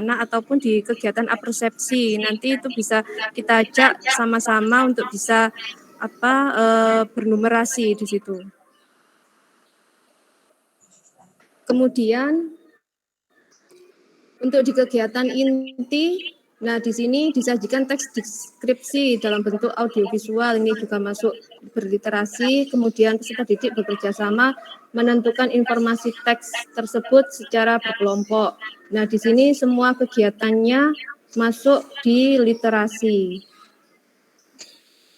anak-anak ataupun di kegiatan apersepsi. Nanti itu bisa kita ajak sama-sama untuk bisa bernumerasi di situ. Kemudian untuk di kegiatan inti, nah di sini disajikan teks deskripsi dalam bentuk audiovisual, ini juga masuk berliterasi. Kemudian peserta didik bekerja sama menentukan informasi teks tersebut secara berkelompok. Nah di sini semua kegiatannya masuk di literasi.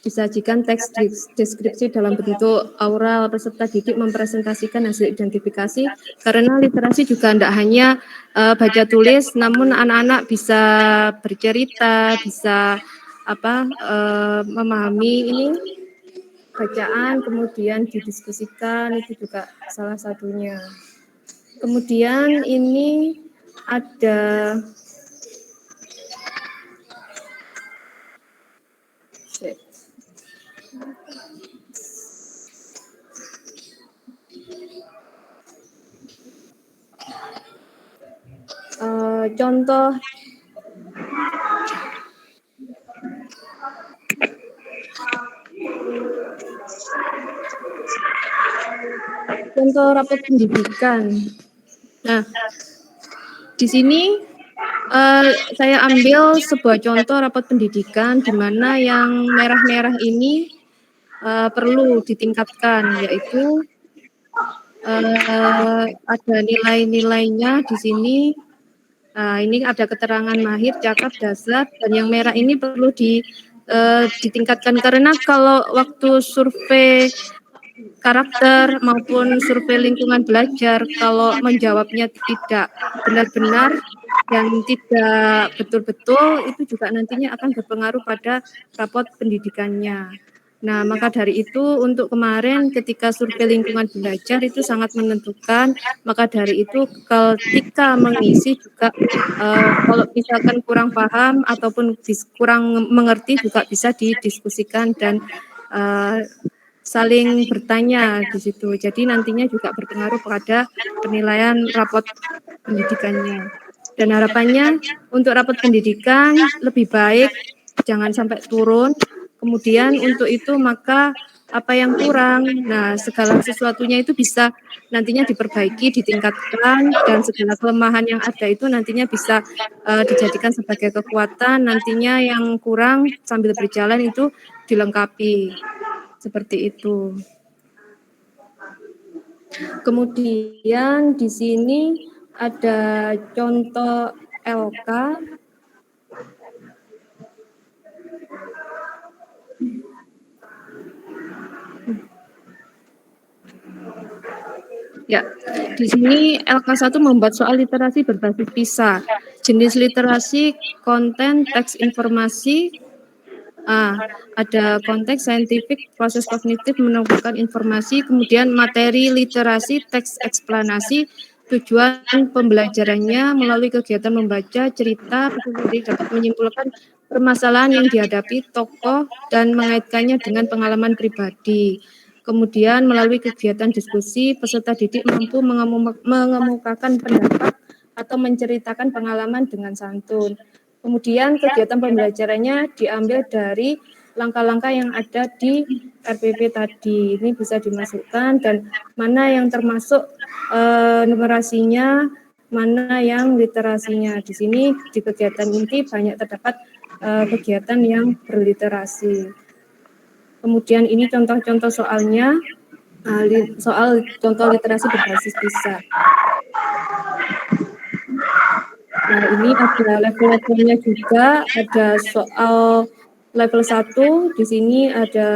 Disajikan teks deskripsi dalam bentuk aural, peserta didik mempresentasikan hasil identifikasi, karena literasi juga tidak hanya baca tulis, namun anak-anak bisa bercerita, bisa memahami ini bacaan, kemudian didiskusikan, itu juga salah satunya. Kemudian ini ada contoh rapat pendidikan. Nah, di sini saya ambil sebuah contoh rapat pendidikan di mana yang merah-merah ini perlu ditingkatkan, yaitu ada nilai-nilainya di sini. Ini ada keterangan mahir, cakap, dasar, dan yang merah ini perlu ditingkatkan, karena kalau waktu survei karakter maupun survei lingkungan belajar, kalau menjawabnya tidak benar-benar dan tidak betul-betul, itu juga nantinya akan berpengaruh pada rapot pendidikannya. Nah, maka dari itu untuk kemarin ketika survei lingkungan belajar itu sangat menentukan, maka dari itu ketika mengisi juga kalau misalkan kurang paham ataupun kurang mengerti juga bisa didiskusikan dan saling bertanya di situ. Jadi nantinya juga berpengaruh pada penilaian rapot pendidikannya. Dan harapannya untuk rapot pendidikan lebih baik, jangan sampai turun. Kemudian untuk itu maka apa yang kurang, nah segala sesuatunya itu bisa nantinya diperbaiki, ditingkatkan, dan segala kelemahan yang ada itu nantinya bisa dijadikan sebagai kekuatan, nantinya yang kurang sambil berjalan itu dilengkapi. Seperti itu. Kemudian di sini ada contoh LK. Ya, di sini LK1 membuat soal literasi berbasis PISA. Jenis literasi, konten, teks informasi, ada konteks saintifik, proses kognitif menemukan informasi, kemudian materi literasi, teks eksplanasi, tujuan pembelajarannya melalui kegiatan membaca, cerita, peserta dapat menyimpulkan permasalahan yang dihadapi tokoh dan mengaitkannya dengan pengalaman pribadi. Kemudian melalui kegiatan diskusi, peserta didik mampu mengemukakan pendapat atau menceritakan pengalaman dengan santun. Kemudian kegiatan pembelajarannya diambil dari langkah-langkah yang ada di RPP tadi. Ini bisa dimasukkan dan mana yang termasuk numerasinya, mana yang literasinya. Di sini di kegiatan inti banyak terdapat kegiatan yang berliterasi. Kemudian ini contoh-contoh soalnya, soal contoh literasi berbasis PISA. Nah, ini ada level-levelnya juga, ada soal level 1, di sini ada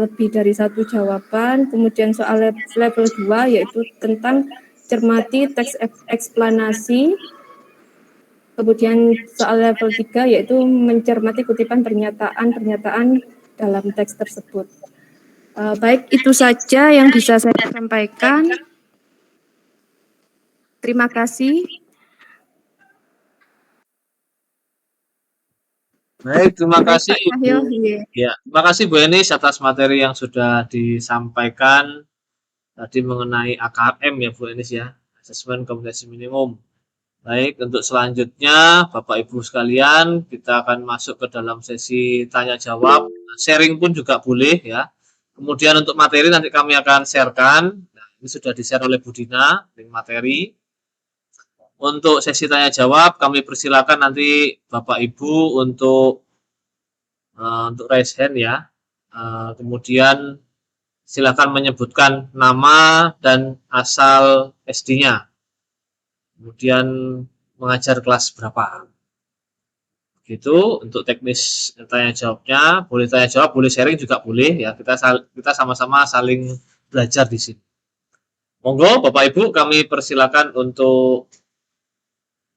lebih dari satu jawaban, kemudian soal level 2 yaitu tentang cermati teks eksplanasi, kemudian soal level 3 yaitu mencermati kutipan pernyataan-pernyataan dalam teks tersebut. Baik, itu saja yang bisa saya sampaikan. Terima kasih. Baik, terima kasih Ibu. Ya, terima kasih Bu Enis atas materi yang sudah disampaikan tadi mengenai AKM ya Bu Enis ya, asesmen kompetensi minimum. Baik, untuk selanjutnya Bapak Ibu sekalian, kita akan masuk ke dalam sesi tanya jawab. Sharing pun juga boleh ya. Kemudian untuk materi nanti kami akan sharekan. Nah, ini sudah di-share oleh Bu Dina, link materi. Untuk sesi tanya jawab kami persilakan nanti Bapak Ibu untuk raise hand ya. Kemudian silakan menyebutkan nama dan asal SD-nya. Kemudian mengajar kelas berapa. Gitu untuk teknis tanya jawabnya, boleh tanya jawab, boleh sharing juga boleh ya. Kita sama-sama saling belajar di sini. Monggo Bapak Ibu kami persilakan untuk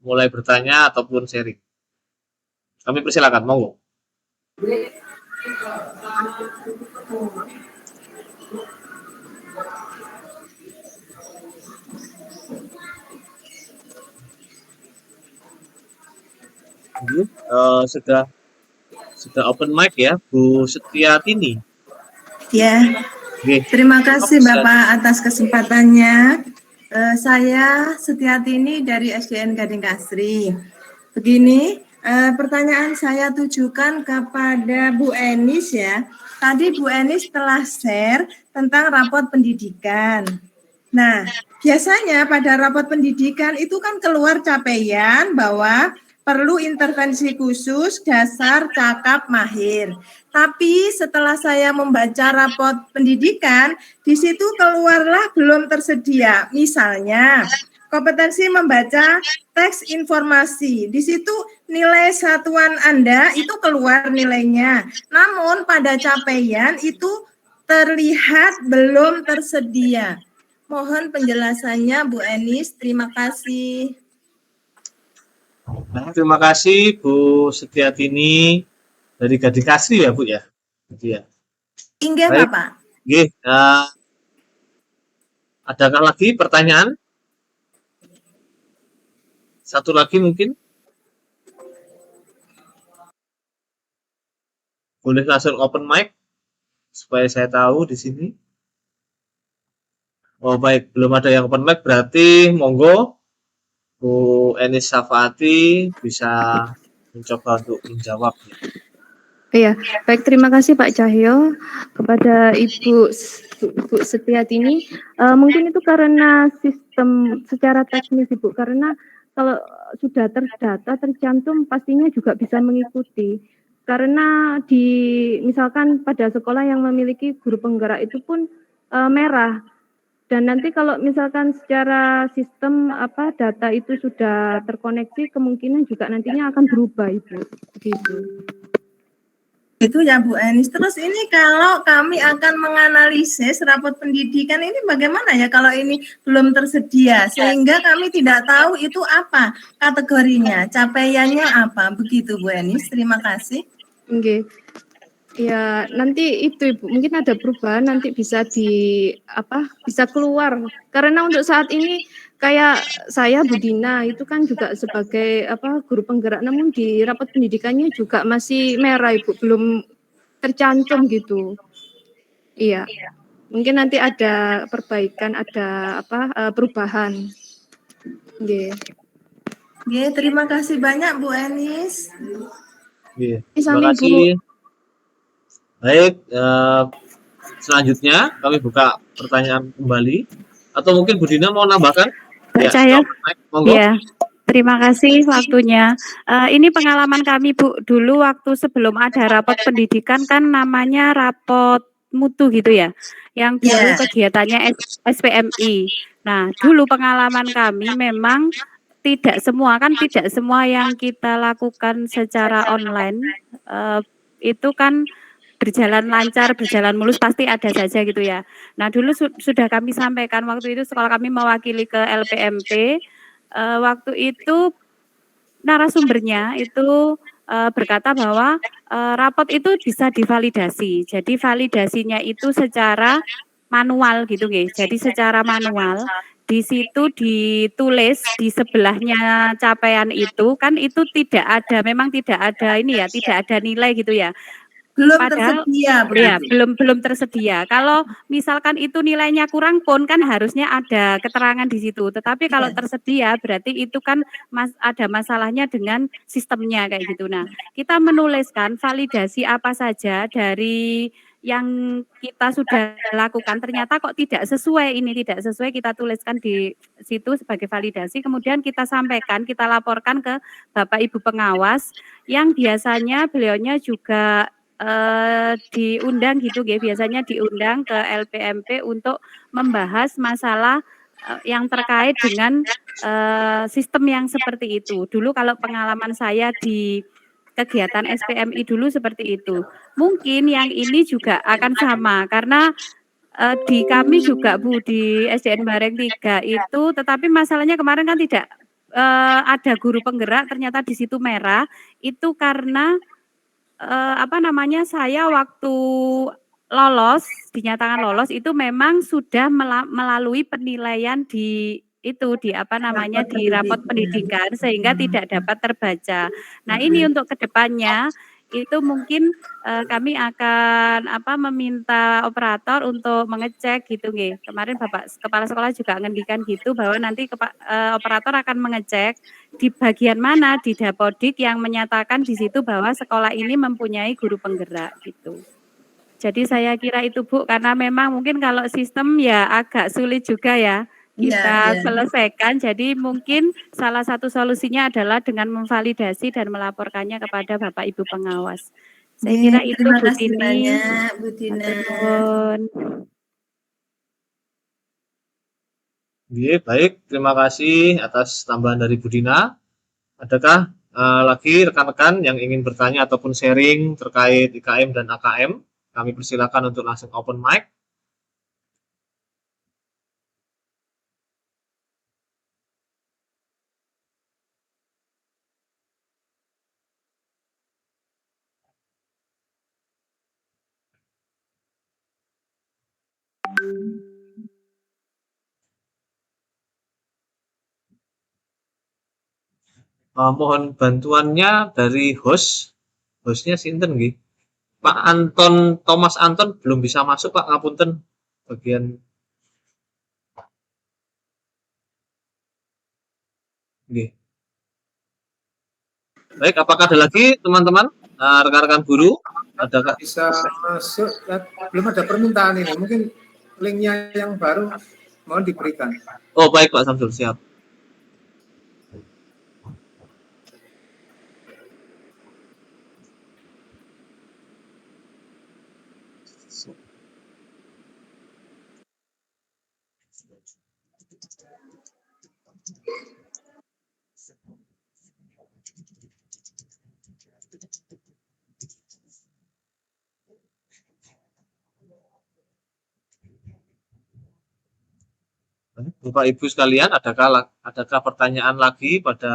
mulai bertanya ataupun sharing. Kami persilakan, monggo. Sudah open mic ya, Bu Setiatini. Ya, terima kasih Bapak atas kesempatannya. Saya Setiatini dari SDN Gading Kasri. Begini, pertanyaan saya tujukan kepada Bu Enis ya. Tadi Bu Enis telah share tentang rapot pendidikan. Nah, biasanya pada rapot pendidikan itu kan keluar capaian bahwa perlu intervensi khusus dasar cakap mahir. Tapi setelah saya membaca rapot pendidikan, di situ keluarlah belum tersedia. Misalnya, kompetensi membaca teks informasi. Di situ nilai satuan Anda itu keluar nilainya. Namun pada capaian itu terlihat belum tersedia. Mohon penjelasannya Bu Enis. Terima kasih. Nah, terima kasih Bu Setiatini dari Gading Kasri ya Bu ya. Ya. Inggih Bapak. Nggih, adakah lagi pertanyaan? Satu lagi mungkin? Boleh langsung open mic supaya saya tahu di sini. Oh baik, belum ada yang open mic, berarti monggo Bu Enis Safati bisa mencoba untuk menjawab. Iya, baik, terima kasih Pak Cahyo kepada Ibu Setiatini. Mungkin itu karena sistem secara teknis Ibu, karena kalau sudah terdata tercantum pastinya juga bisa mengikuti. Karena misalkan pada sekolah yang memiliki guru penggerak itu pun merah. Dan nanti kalau misalkan secara sistem data itu sudah terkoneksi, kemungkinan juga nantinya akan berubah Ibu. Begitu. Itu ya Bu Enis. Terus ini kalau kami akan menganalisis rapot pendidikan ini bagaimana ya kalau ini belum tersedia sehingga kami tidak tahu itu apa kategorinya, capaiannya apa, begitu Bu Enis. Terima kasih. Oke. Ya, nanti itu Ibu, mungkin ada perubahan nanti bisa bisa keluar. Karena untuk saat ini kayak saya Bu Dina itu kan juga sebagai guru penggerak, namun di rapot pendidikannya juga masih merah Ibu, belum tercantum gitu. Iya. Mungkin nanti ada perbaikan, ada perubahan. Nggih. Nggih, terima kasih banyak Bu Enis. Nggih, terima kasih. Baik, selanjutnya kami buka pertanyaan kembali. Atau mungkin Bu Dina mau nambahkan? Pak Cahyo, ya, terima kasih waktunya. Ini pengalaman kami Bu, dulu waktu sebelum ada rapot pendidikan kan namanya rapot mutu gitu ya, yang dulu kegiatannya SPMI. Nah, dulu pengalaman kami memang tidak semua yang kita lakukan secara online itu kan berjalan lancar, berjalan mulus, pasti ada saja gitu ya. Nah dulu sudah kami sampaikan waktu itu sekolah kami mewakili ke LPMP, waktu itu narasumbernya itu berkata bahwa rapot itu bisa divalidasi. Jadi validasinya itu secara manual gitu guys. Jadi secara manual di situ ditulis di sebelahnya capaian itu kan itu memang tidak ada ini ya, tidak ada nilai gitu ya. Belum Padahal tersedia ya begitu. belum tersedia. Kalau misalkan itu nilainya kurang pun kan harusnya ada keterangan di situ. Tetapi kalau Iya. tersedia berarti itu kan ada masalahnya dengan sistemnya kayak gitu. Nah, kita menuliskan validasi apa saja dari yang kita sudah lakukan ternyata kok tidak sesuai, ini tidak sesuai, kita tuliskan di situ sebagai validasi, kemudian kita sampaikan, kita laporkan ke Bapak Ibu pengawas yang biasanya beliaunya juga diundang gitu nggih, biasanya diundang ke LPMP untuk membahas masalah yang terkait dengan sistem yang seperti itu. Dulu kalau pengalaman saya di kegiatan SPMI dulu seperti itu. Mungkin yang ini juga akan sama karena di kami juga Bu di SDN Bareng 3 itu, tetapi masalahnya kemarin kan tidak ada guru penggerak, ternyata di situ merah itu karena saya waktu lolos, dinyatakan lolos itu memang sudah melalui penilaian di itu, di rapot pendidikan sehingga tidak dapat terbaca. Nah, ini untuk kedepannya itu mungkin kami akan meminta operator untuk mengecek gitu nggih. Kemarin Bapak Kepala Sekolah juga ngendikan gitu bahwa nanti operator akan mengecek di bagian mana di Dapodik yang menyatakan di situ bahwa sekolah ini mempunyai guru penggerak gitu. Jadi saya kira itu Bu, karena memang mungkin kalau sistem ya agak sulit juga ya kita selesaikan. Jadi mungkin salah satu solusinya adalah dengan memvalidasi dan melaporkannya kepada Bapak Ibu pengawas. Saya kira itu terima Bu kasih Tini. banyak Bu Tina. Baik, terima kasih atas tambahan dari Bu Dina. Adakah lagi rekan-rekan yang ingin bertanya ataupun sharing terkait IKM dan AKM? Kami persilakan untuk langsung open mic. Mohon bantuannya dari hostnya sinten nggih? Pak Thomas Anton belum bisa masuk Pak, ngapunten bagian. Nggih. Baik, apakah ada lagi teman-teman rekan-rekan guru? Adakah bisa masuk? Belum ada permintaan ini, mungkin linknya yang baru mohon diberikan. Oh baik Pak Samsul, siap. Bapak Ibu sekalian, adakah pertanyaan lagi pada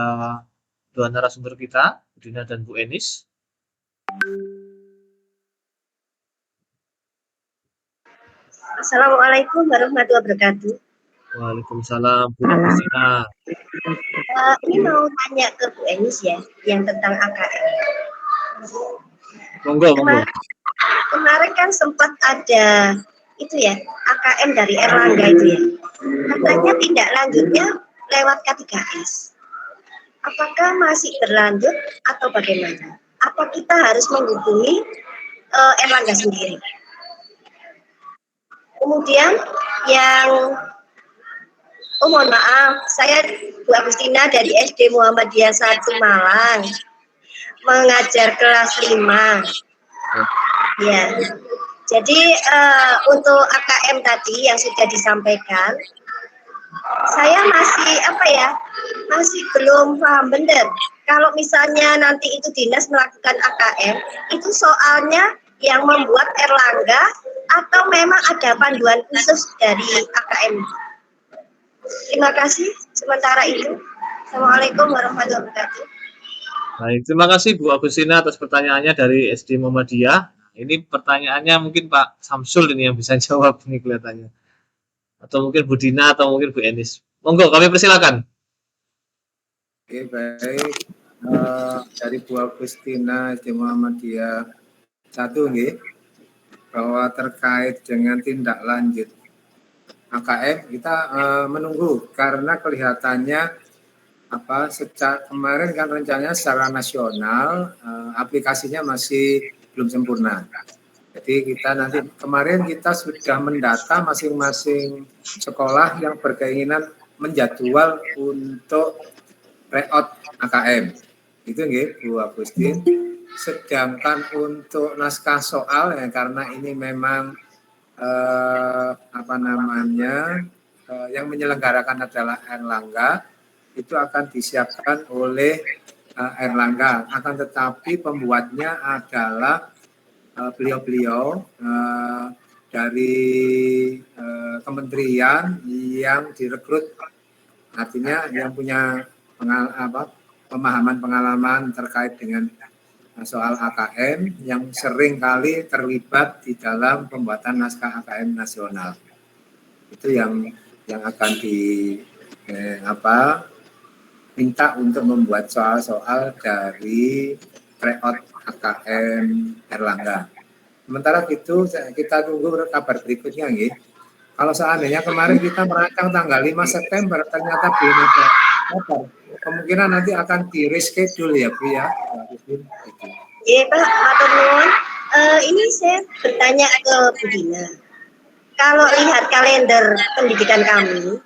dua narasumber kita, Bu Dina dan Bu Enis? Assalamualaikum warahmatullahi wabarakatuh. Waalaikumsalam Bu Agustina. Ini mau tanya ke Bu Enis ya, yang tentang AKM. Monggo. Kemarin kan sempat ada itu ya, AKM dari Erlangga itu ya. Katanya tindak lanjutnya lewat K3S. Apakah masih berlanjut atau bagaimana? Apa kita harus menghubungi Erlangga sendiri? Kemudian yang mohon maaf, saya Bu Agustina dari SD Muhammadiyah 1 Malang, mengajar kelas 5. Ya, jadi untuk AKM tadi yang sudah disampaikan, saya masih belum paham benar. Kalau misalnya nanti itu dinas melakukan AKM, itu soalnya yang membuat Erlangga atau memang ada panduan khusus dari AKM? Terima kasih. Sementara itu, Assalamualaikum warahmatullahi wabarakatuh. Baik, terima kasih Bu Agustina atas pertanyaannya dari SD Muhammadiyah. Ini pertanyaannya mungkin Pak Samsul ini yang bisa jawab ini kelihatannya. Atau mungkin Bu Dina atau mungkin Bu Enis. Monggo, kami persilakan. Oke, baik. Dari Bu Agustina SD Muhammadiyah Satu nggih, bahwa terkait dengan tindak lanjut AKM kita menunggu karena kelihatannya sejak kemarin kan rencananya secara nasional aplikasinya masih belum sempurna. Jadi kita nanti kemarin kita sudah mendata masing-masing sekolah yang berkeinginan menjadwal untuk tryout AKM. Itu nggih Bu Agustin. Sedangkan untuk naskah soal ya karena ini memang yang menyelenggarakan adalah Erlangga, itu akan disiapkan oleh Erlangga. Akan tetapi pembuatnya adalah beliau-beliau dari kementerian yang direkrut, artinya yang punya pengalaman terkait dengan soal AKM yang sering kali terlibat di dalam pembuatan naskah AKM nasional. Itu yang akan minta untuk membuat soal-soal dari tryout AKM Erlangga. Sementara itu kita tunggu kabar berikutnya nggih. Kalau seandainya kemarin kita merancang tanggal 5 September ternyata belum ada kabar, kemungkinan nanti akan di-reschedule ya Bu ya. Iya Pak, matur nuwun. Ini saya bertanya ke Bu Dina. Kalau lihat kalender pendidikan kami,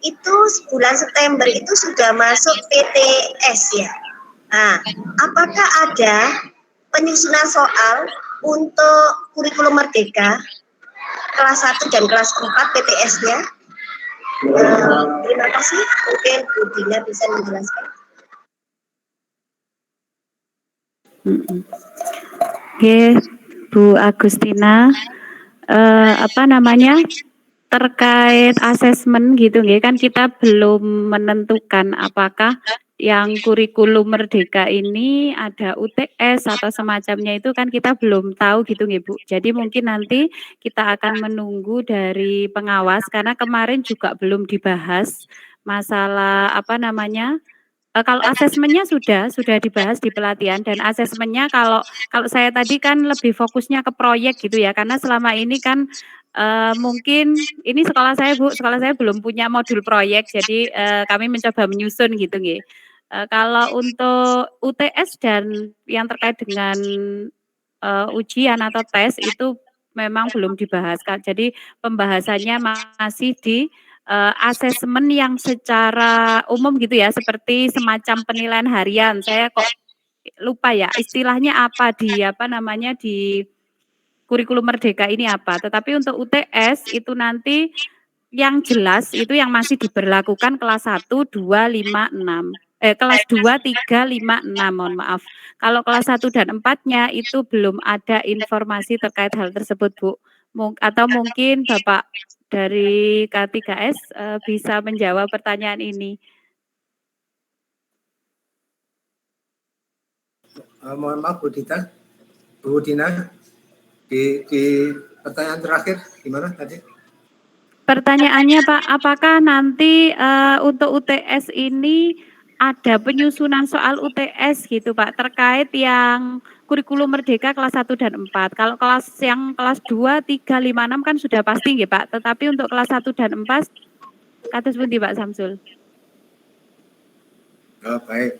itu bulan September itu sudah masuk PTS ya. Nah, apakah ada penyusunan soal untuk kurikulum merdeka kelas 1 dan kelas 4 PTS-nya? Terima kasih. Mungkin Bu Dina bisa menjelaskan. Oke, Bu Agustina, terkait asesmen gitu nggih, kan kita belum menentukan apakah yang kurikulum merdeka ini ada UTS atau semacamnya, itu kan kita belum tahu gitu nggih Bu. Jadi mungkin nanti kita akan menunggu dari pengawas karena kemarin juga belum dibahas masalah kalau asesmennya sudah dibahas di pelatihan, dan asesmennya kalau saya tadi kan lebih fokusnya ke proyek gitu ya, karena selama ini kan mungkin ini sekolah saya Bu, sekolah saya belum punya modul proyek, jadi kami mencoba menyusun gitu nggih. Kalau untuk UTS dan yang terkait dengan ujian atau tes itu memang belum dibahas Kak. Jadi pembahasannya masih di asesmen yang secara umum gitu ya, seperti semacam penilaian harian. Saya kok lupa ya istilahnya apa di kurikulum merdeka ini apa. Tetapi untuk UTS itu nanti yang jelas itu yang masih diberlakukan kelas 1, 2, 5, 6. Kelas 2, 3, 5, 6, mohon maaf. Kalau kelas 1 dan 4-nya itu belum ada informasi terkait hal tersebut, Bu. Atau mungkin Bapak dari K3S bisa menjawab pertanyaan ini. Mohon maaf Bu Dina, di pertanyaan terakhir gimana tadi? Pertanyaannya Pak, apakah nanti untuk UTS ini ada penyusunan soal UTS gitu Pak, terkait yang kurikulum merdeka kelas 1 dan 4. Kalau kelas 2, 3, 5, 6 kan sudah pasti nggih Pak, tetapi untuk kelas 1 dan 4 kados pundi Pak Samsul? Baik.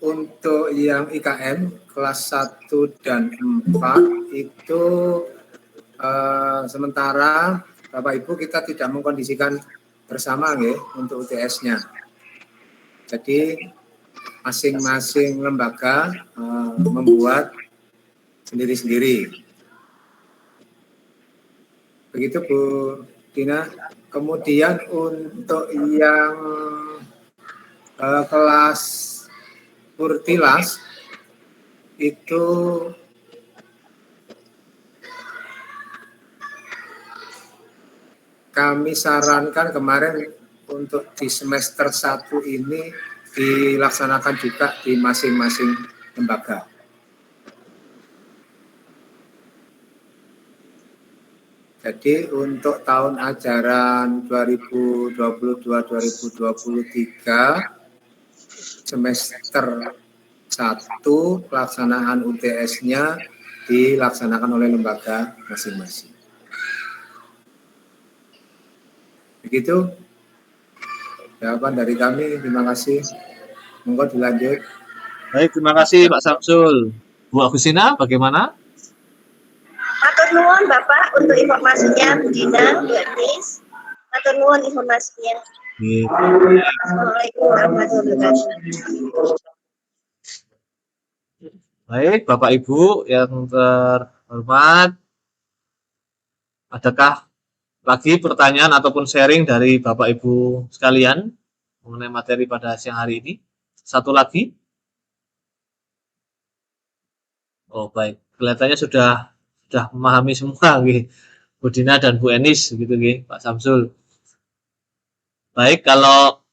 Untuk yang IKM kelas 1 dan 4 itu sementara Bapak Ibu kita tidak mengkondisikan bersama nggih untuk UTS-nya. Jadi masing-masing lembaga membuat sendiri-sendiri. Begitu Bu Dina. Kemudian untuk yang kelas Purtilas itu kami sarankan kemarin untuk di semester 1 ini dilaksanakan juga di masing-masing lembaga. Jadi untuk tahun ajaran 2022-2023 semester satu, pelaksanaan UTS-nya dilaksanakan oleh lembaga masing-masing. Begitu jawaban dari kami. Terima kasih. Monggo dilanjut. Baik, terima kasih Pak Samsul. Bu Agustina, bagaimana? Matur nuwun Bapak untuk informasinya, Bu Dina, Bu Anis. Matur nuwun informasinya. Assalamualaikum warahmatullahi wabarakatuh. Baik, Bapak Ibu yang terhormat, adakah lagi pertanyaan ataupun sharing dari Bapak Ibu sekalian mengenai materi pada siang hari ini? Satu lagi? Oh baik, kelihatannya sudah memahami semua, Bu Dina dan Bu Enis, gitu, Pak Samsul. Baik, kalau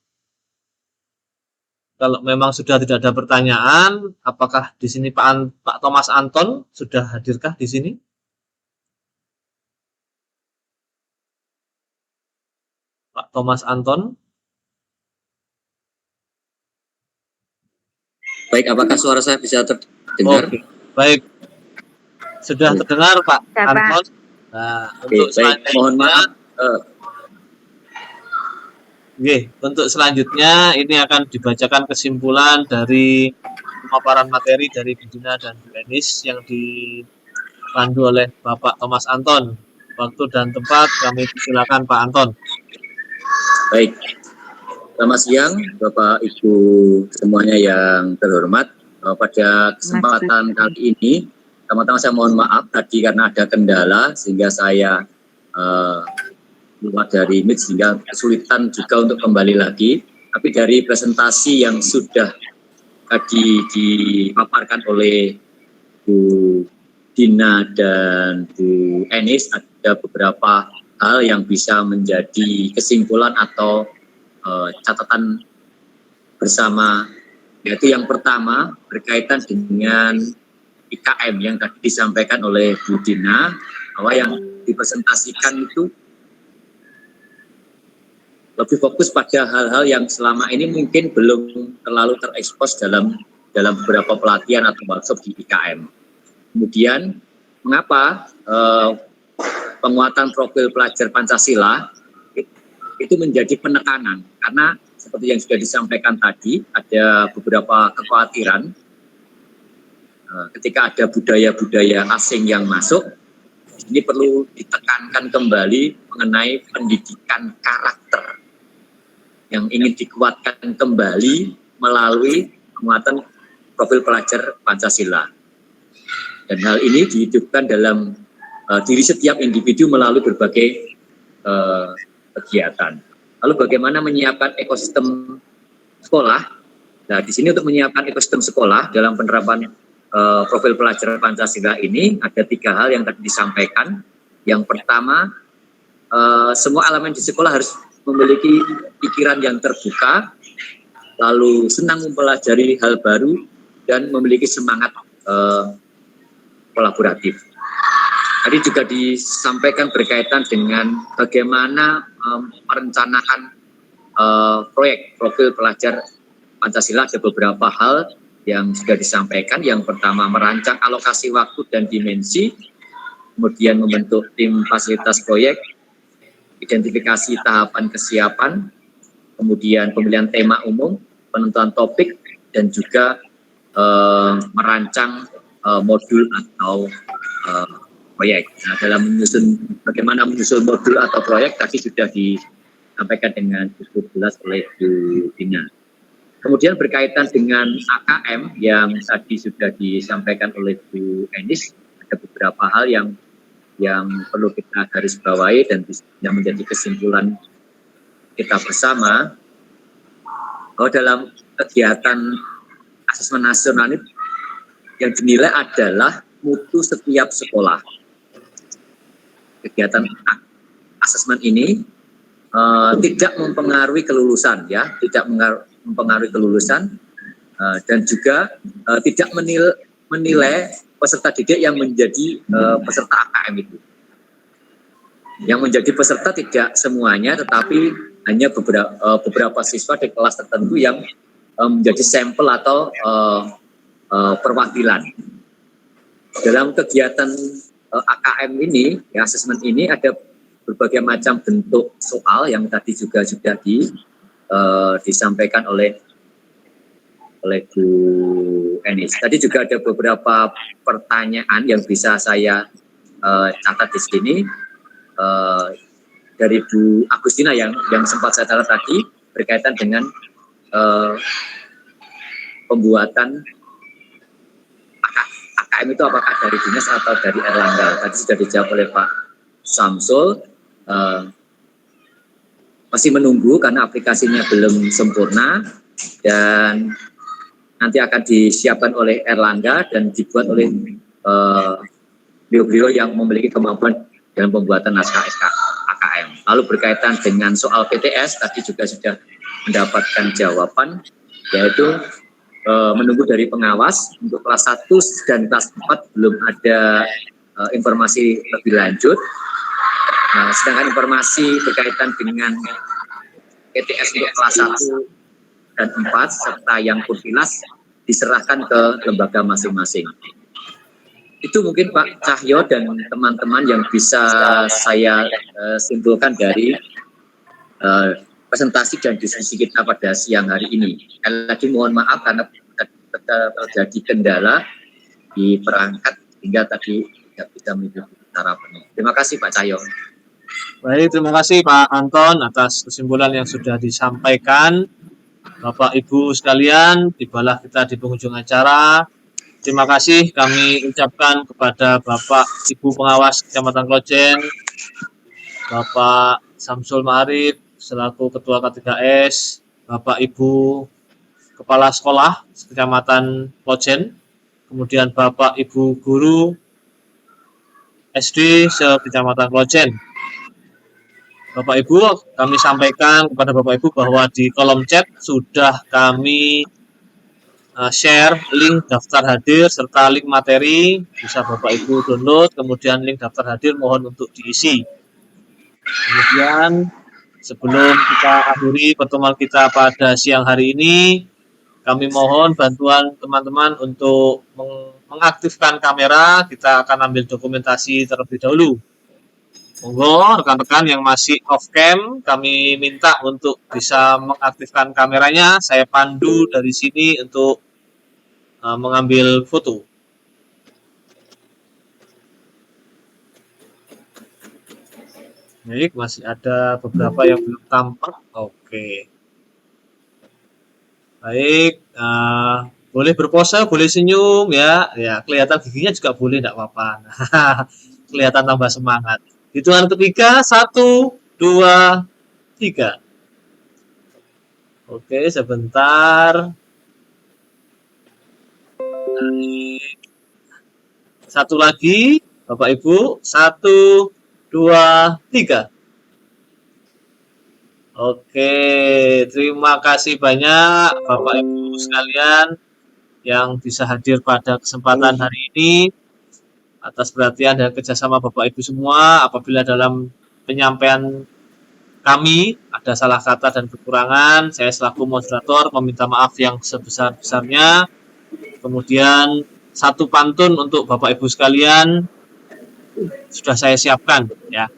memang sudah tidak ada pertanyaan, apakah di sini Pak Thomas Anton sudah hadirkah di sini? Pak Thomas Anton. Baik, apakah suara saya bisa terdengar? Oke. Baik, sudah terdengar Pak Anton. Nah, untuk baik, mohon maaf. Untuk selanjutnya ini akan dibacakan kesimpulan dari pemaparan materi dari Bu Dina dan Bu Enis yang dipandu oleh Bapak Thomas Anton. Waktu dan tempat kami silakan Pak Anton. Baik, selamat siang Bapak Ibu semuanya yang terhormat. Pada kesempatan kali ini, pertama-tama saya mohon maaf tadi karena ada kendala sehingga saya keluar dari Meet sehingga kesulitan juga untuk kembali lagi. Tapi dari presentasi yang sudah tadi dipaparkan oleh Bu Dina dan Bu Enis, ada beberapa hal yang bisa menjadi kesimpulan atau catatan bersama, yaitu yang pertama berkaitan dengan IKM yang tadi disampaikan oleh Bu Dina, bahwa yang dipresentasikan itu lebih fokus pada hal-hal yang selama ini mungkin belum terlalu terekspos dalam beberapa pelatihan atau workshop di IKM. Kemudian, mengapa penguatan profil pelajar Pancasila itu menjadi penekanan? Karena seperti yang sudah disampaikan tadi, ada beberapa kekhawatiran ketika ada budaya-budaya asing yang masuk. Ini perlu ditekankan kembali mengenai pendidikan karakter yang ingin dikuatkan kembali melalui penguatan profil pelajar Pancasila. Dan hal ini dihidupkan dalam diri setiap individu melalui berbagai kegiatan. Lalu bagaimana menyiapkan ekosistem sekolah? Nah, di sini untuk menyiapkan ekosistem sekolah dalam penerapan profil pelajar Pancasila ini ada 3 hal yang tadi disampaikan. Yang pertama, semua elemen di sekolah harus memiliki pikiran yang terbuka, lalu senang mempelajari hal baru, dan memiliki semangat kolaboratif. Tadi juga disampaikan berkaitan dengan bagaimana merencanakan proyek profil pelajar Pancasila. Ada beberapa hal yang sudah disampaikan. Yang pertama, merancang alokasi waktu dan dimensi, kemudian membentuk tim fasilitas proyek, identifikasi tahapan kesiapan, kemudian pemilihan tema umum, penentuan topik, dan juga merancang modul atau proyek. Nah, dalam bagaimana menyusun modul atau proyek tadi sudah disampaikan dengan cukup jelas oleh Bu Dina. Kemudian berkaitan dengan AKM yang tadi sudah disampaikan oleh Bu Enis, ada beberapa hal yang perlu kita garis bawahi dan bisa menjadi kesimpulan kita bersama, bahwa dalam kegiatan asesmen nasional ini yang dinilai adalah mutu setiap sekolah. Kegiatan asesmen ini tidak mempengaruhi kelulusan, ya, tidak mempengaruhi kelulusan, dan juga tidak menilai peserta didik yang menjadi peserta AKM itu. Yang menjadi peserta tidak semuanya, tetapi hanya beberapa siswa di kelas tertentu yang menjadi sampel atau perwakilan. Dalam kegiatan AKM ini, ya, asesmen ini ada berbagai macam bentuk soal yang tadi juga sudah disampaikan oleh Bu Enis. Tadi juga ada beberapa pertanyaan yang bisa saya catat di sini dari Bu Agustina yang sempat saya catat tadi berkaitan dengan pembuatan AKM itu apakah dari dinas atau dari Erlangga. Tadi sudah dijawab oleh Pak Samsul. Masih menunggu karena aplikasinya belum sempurna dan nanti akan disiapkan oleh Erlangga dan dibuat oleh beliau-beliau yang memiliki kemampuan dalam pembuatan naskah AKM. Lalu berkaitan dengan soal PTS tadi juga sudah mendapatkan jawaban, yaitu menunggu dari pengawas untuk kelas 1 dan kelas 4 belum ada informasi lebih lanjut. Sedangkan informasi berkaitan dengan PTS untuk kelas 1 dan 4 serta yang kurpilas diserahkan ke lembaga masing-masing. Itu mungkin Pak Cahyo dan teman-teman yang bisa saya simpulkan dari presentasi dan diskusi kita pada siang hari ini. Lagi mohon maaf karena terjadi kendala di perangkat hingga tadi tidak bisa mengikuti secara penuh. Terima kasih Pak Cahyo. Baik, terima kasih Pak Anton atas kesimpulan yang sudah disampaikan. Bapak Ibu sekalian, tibalah kita di penghujung acara. Terima kasih kami ucapkan kepada Bapak Ibu Pengawas Kecamatan Klojen, Bapak Samsul Ma'arif selaku Ketua K3S, Bapak Ibu Kepala Sekolah Kecamatan Klojen, kemudian Bapak Ibu Guru SD se-Kecamatan Klojen. Bapak Ibu, kami sampaikan kepada Bapak Ibu bahwa di kolom chat sudah kami share link daftar hadir serta link materi, bisa Bapak Ibu download, kemudian link daftar hadir mohon untuk diisi. Kemudian sebelum kita akhiri pertemuan kita pada siang hari ini, kami mohon bantuan teman-teman untuk mengaktifkan kamera. Kita akan ambil dokumentasi terlebih dahulu. Monggo rekan-rekan yang masih off cam, kami minta untuk bisa mengaktifkan kameranya. Saya pandu dari sini untuk mengambil foto. Baik, masih ada beberapa yang belum tampak. Oke. Baik, boleh berpose, boleh senyum ya. Ya, kelihatan giginya juga boleh, enggak apa-apa. Kelihatan tambah semangat. Hitungan ketiga, 1, 2, 3. Oke, sebentar. Satu lagi, Bapak Ibu. 1, 2, 3. Oke, terima kasih banyak Bapak Ibu sekalian yang bisa hadir pada kesempatan hari ini. Atas perhatian dan kerjasama Bapak Ibu semua, apabila dalam penyampaian kami ada salah kata dan kekurangan, saya selaku moderator meminta maaf yang sebesar-besarnya. Kemudian satu pantun untuk Bapak Ibu sekalian sudah saya siapkan ya.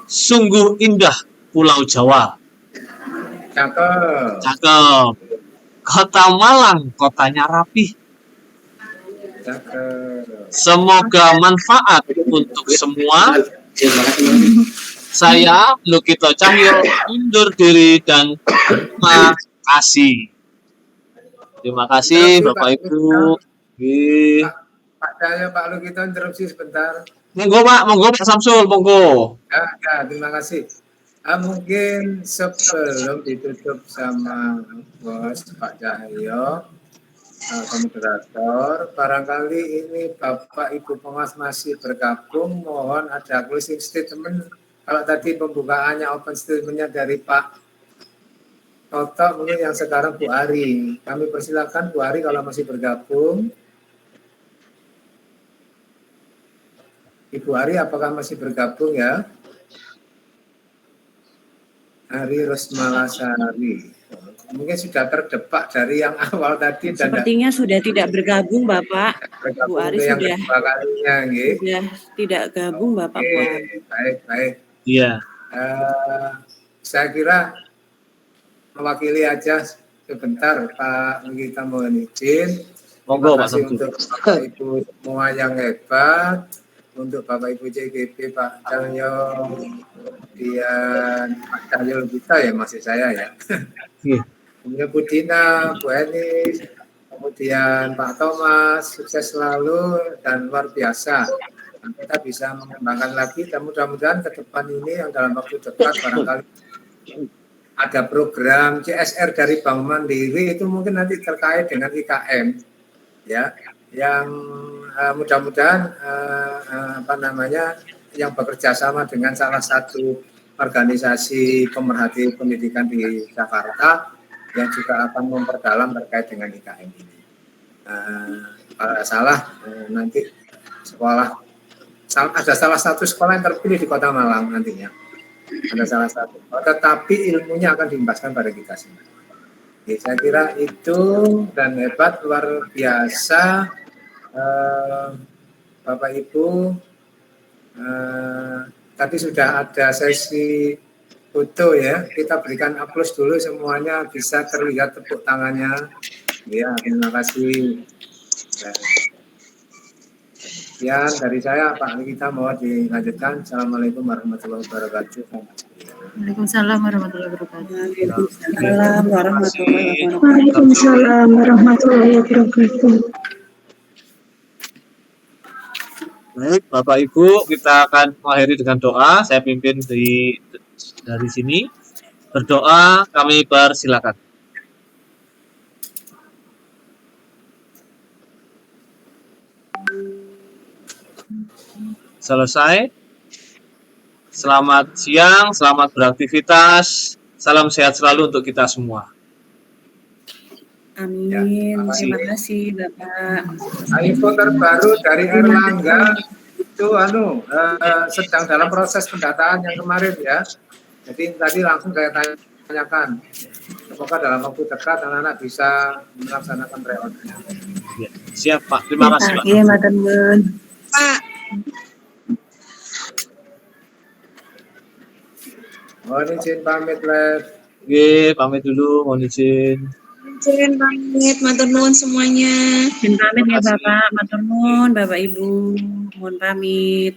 Sungguh indah Pulau Jawa. Cakep. Cakep. Kota Malang, kotanya rapih. Semoga manfaat untuk semua. Saya Lukito Cahyo undur diri dan terima kasih. Terima kasih Bapak Ibu. Pak Cahyo, Pak Lukito interupsi sebentar. Monggo Pak Samsul, monggo. Ya, terima kasih. Mungkin sebelum ditutup sama Bos Pak Cahyo, moderator, barangkali ini Bapak Ibu Pengawas masih bergabung, mohon ada closing statement. Kalau tadi pembukaannya open statement-nya dari Pak Toto, mungkin yang sekarang Bu Ari. Kami persilakan Bu Ari kalau masih bergabung. Ibu Ari apakah masih bergabung ya? Ari Rosmalasari. mungkin sudah terdepak dari yang awal tadi dan sepertinya sudah tidak bergabung Bapak. Bu Ari yang sudah kedua kalinya, sudah tidak gabung Bapak. Bu Ari. Baik. Iya. Saya kira mewakili aja sebentar Pak, kita mohon izin. Monggo Terima Pak kasih Sabtu. untuk Bapak Ibu semua yang hebat, untuk Bapak Ibu CGP, Pak Cahyo, kemudian Pak Cahyo kita ya maksud saya ya. Iya. Kemudian Bu Dina, Bu Eni, kemudian Pak Thomas, sukses selalu dan luar biasa. Nah, kita bisa mengembangkan lagi dan mudah-mudahan ke depan ini yang dalam waktu dekat barangkali ada program CSR dari Bank Mandiri itu mungkin nanti terkait dengan IKM ya, yang mudah-mudahan yang bekerja sama dengan salah satu organisasi pemerhati pendidikan di Jakarta yang juga akan memperdalam terkait dengan IKM ini. Kalau salah nanti ada salah satu sekolah yang terpilih di Kota Malang nantinya. Ada salah satu, tetapi ilmunya akan diimbaskan pada kita semua. Jadi, saya kira itu dan hebat luar biasa Bapak Ibu. Tadi sudah ada sesi foto ya, kita berikan aplaus dulu semuanya, bisa terlihat tepuk tangannya. Ya, terima kasih. Sekian dari saya, Pak Nikita mohon dilanjutkan. Assalamualaikum warahmatullahi wabarakatuh. Waalaikumsalam warahmatullahi wabarakatuh. Waalaikumsalam warahmatullahi wabarakatuh. Baik, Bapak Ibu, kita akan mengakhiri dengan doa. Saya pimpin dari sini. Berdoa, kami persilakan. Selesai. Selamat siang, selamat beraktivitas. Salam sehat selalu untuk kita semua. Amin. Ya, terima kasih Bapak. Info terbaru dari Erlangga itu sedang dalam proses pendataan yang kemarin ya. Jadi tadi langsung saya tanyakan, apakah dalam waktu dekat anak-anak bisa melaksanakan reorganisasi. Ya, siap Pak, terima kasih Pak. Iya, Madam Bun. Pak, Mohon izin pamit, Les. Oke, pamit dulu, mohon izin. izin pamit, matur nuwun semuanya. Izin pamit ya Bapak, matur nuwun Bapak Ibu, mohon pamit.